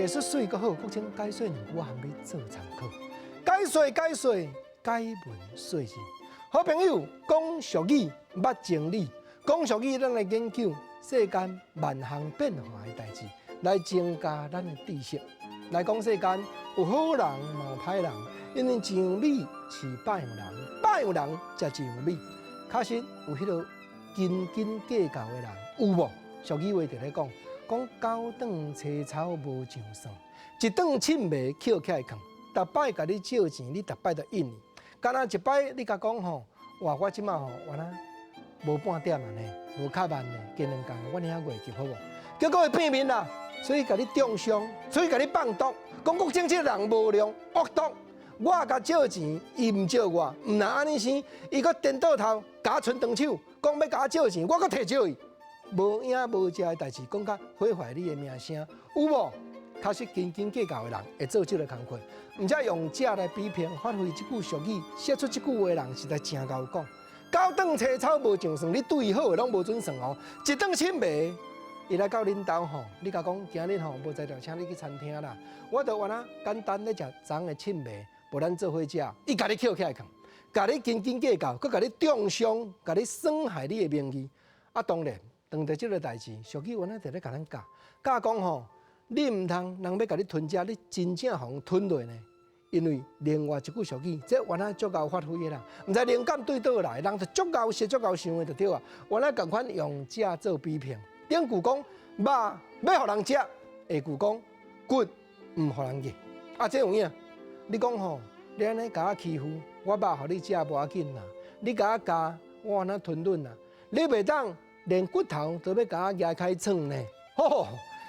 艺术水阁好，国情解说2句含要做参考。解说，解文说人。好朋友讲俗语，捌情理。讲俗语，咱来研究世间万项变化的代志，来增加咱的知识。来讲世间有好人，嘛有歹人，因为真有美是百样人，百样人才真有美。确实有迄个斤斤计较的人，有无？俗语话就咧讲九顿切草无上算，一顿凊糜捡起来扛。逐摆甲你借钱，你逐摆就应伊。敢若一摆你甲讲吼，哇！我即马吼，原来无半点啊呢，无较慢呢，加2工，我领月级好无？结果会变面啦，所以甲你中伤，所以甲你放毒，讲国政这人无良恶毒。我甲借钱，伊毋借我，毋若安尼生，伊搁颠倒头，甲我伸长手，讲要甲我借钱，我搁摕借伊。无影无食的代志，讲甲毁坏你的名声，有无？确实斤斤计较的人会做这个工课，毋则用这来比拼，发挥这句俗语，写出这句话的人实在真够讲。九顿切草无上算，你对伊好的拢无准算哦。一顿凊糜，伊来到恁兜吼，你甲讲今日吼无在条，请你去餐厅啦。我就原来简单咧食昨的凊糜，无咱做伙食，伊甲你捡起来扛，甲你斤斤计较，佮甲你中伤，甲你损害你的名誉。啊，当然，当着这个代志，俗语原来就咧甲咱教讲吼。你毋通人要甲你吞食，你真正互吞落呢？因为另外一句俗语，这原来足够发挥的啦，毋知灵感对倒来，人就足够说、足够想的就对啊。原来共款用食做比拼，顶句讲肉要互人食，下句讲骨毋互人食。啊，这有影？你讲吼，你安尼甲我欺负，我肉互你食无要紧啦。你甲我夹，我安那吞忍啦。你袂当连骨头都要甲我压开创呢？吼！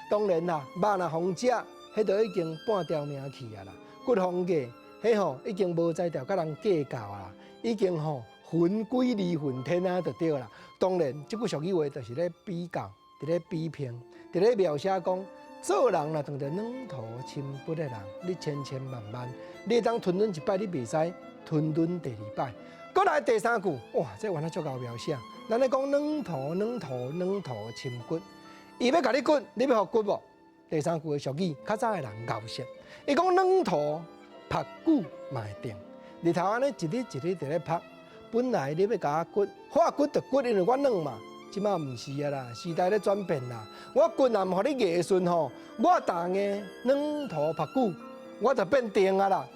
当然啦，肉若互食，迄就已经半条命去啊啦。骨互价，迄吼已经无在条甲人计较啊，已经吼魂归离魂天啊，就对啦。当然，即句俗语话就是咧比较，伫咧比拼，伫咧描写讲，做人若当着软土深不的人，你千万，你当吞忍一摆，你袂使吞忍第2摆。搁来第3句，哇，这原来足够描写。咱咧讲软土深骨。伊要甲你骨，你要互骨无？第3句的俗语，较早的人咬舌。伊讲软土拍久嘛会定，日头安尼一日伫咧拍，本来你要甲我骨，我骨就骨，因为我软嘛。即马毋是啊啦，时代咧转变啦。我骨若毋互你nghệ顺吼，我打个软土拍久，我就变定啊啦。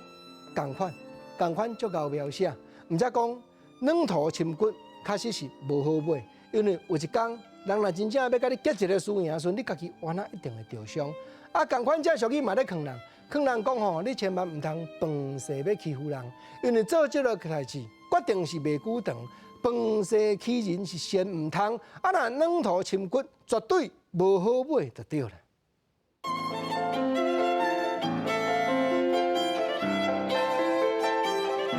共款足够描写。毋则讲软土深骨，确实是无好买，因为有一天。人若真正要甲你结一个输赢时，你家己原来一定会受伤。啊，共款这俗语嘛咧劝人讲吼，你千万毋通饭势要欺负人，因为做这个代志决定是袂久长。饭势欺人是先毋通，啊，若软土深骨，绝对无好买就对了。